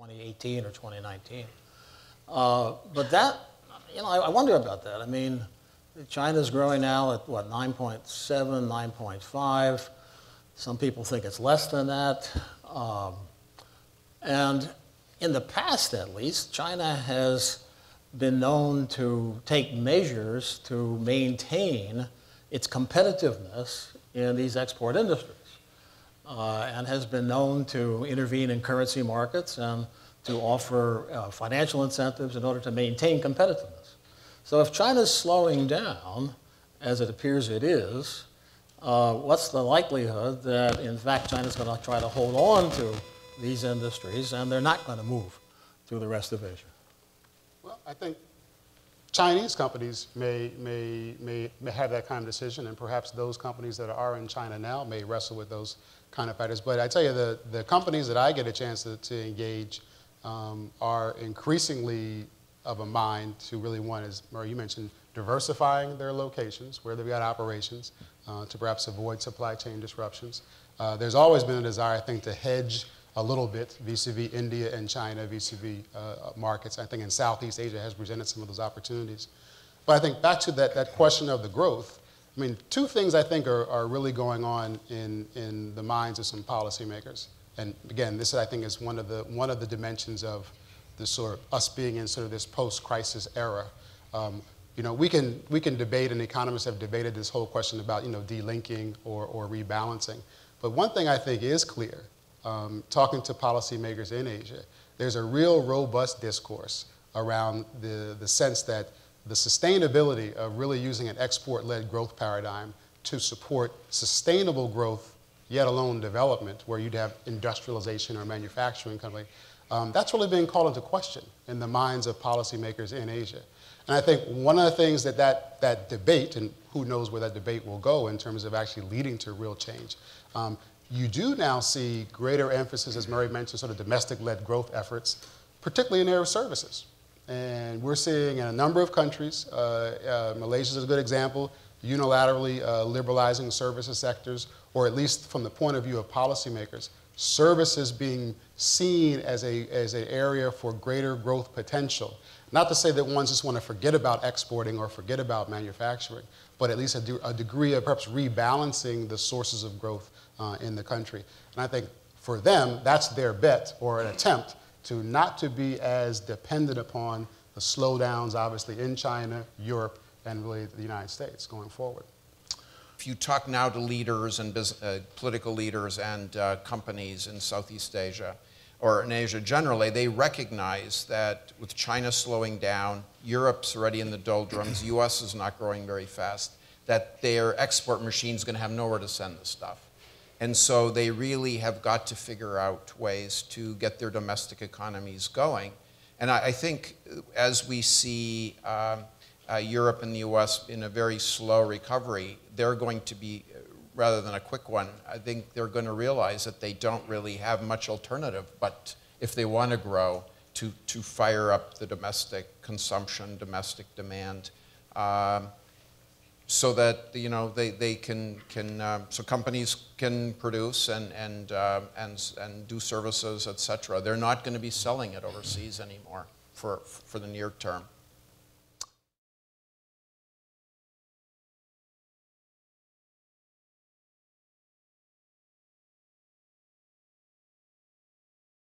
2018 or 2019. But that, I wonder about that. I mean, China's growing now at, what, 9.7, 9.5. Some people think it's less than that. And in the past, at least, China has been known to take measures to maintain its competitiveness in these export industries, and has been known to intervene in currency markets and to offer financial incentives in order to maintain competitiveness. So if China's slowing down, as it appears it is, what's the likelihood that, in fact, China's going to try to hold on to these industries and they're not going to move to the rest of Asia? Well, I think Chinese companies may have that kind of decision, and perhaps those companies that are in China now may wrestle with those kind of factors. But I tell you, the companies that I get a chance to engage are increasingly of a mind to really want, as Murray, you mentioned, diversifying their locations, where they've got operations, to perhaps avoid supply chain disruptions. There's always been a desire, I think, to hedge a little bit vis-a-vis India and China, vis-a-vis markets. I think in Southeast Asia has presented some of those opportunities. But I think back to that question of the growth, I mean, two things I think are really going on in the minds of some policymakers. And again, this I think is one of the dimensions of this sort of us being in sort of this post-crisis era. We can debate, and economists have debated this whole question about delinking or rebalancing. But one thing I think is clear, talking to policymakers in Asia, there's a real robust discourse around the sense that the sustainability of really using an export-led growth paradigm to support sustainable growth, yet alone development, where you'd have industrialization or manufacturing company, that's really being called into question in the minds of policymakers in Asia. And I think one of the things that debate, and who knows where that debate will go in terms of actually leading to real change, you do now see greater emphasis, as Murray mentioned, sort of domestic-led growth efforts, particularly in the area of services. And we're seeing in a number of countries, Malaysia is a good example, unilaterally liberalizing services sectors, or at least from the point of view of policymakers, services being seen as an area for greater growth potential. Not to say that ones just want to forget about exporting or forget about manufacturing, but at least a degree of perhaps rebalancing the sources of growth in the country. And I think for them, that's their bet or an attempt to not to be as dependent upon the slowdowns, obviously, in China, Europe, and really the United States going forward. If you talk now to leaders and political leaders and companies in Southeast Asia, or in Asia generally, they recognize that with China slowing down, Europe's already in the doldrums, US is not growing very fast, that their export machine's going to have nowhere to send the stuff. And so they really have got to figure out ways to get their domestic economies going. And I think as we see Europe and the US in a very slow recovery, they're going to be, rather than a quick one, I think they're going to realize that they don't really have much alternative, but if they want to grow, to fire up the domestic consumption, domestic demand, so that they can so companies can produce and do services, etc. They're not going to be selling it overseas anymore for the near term.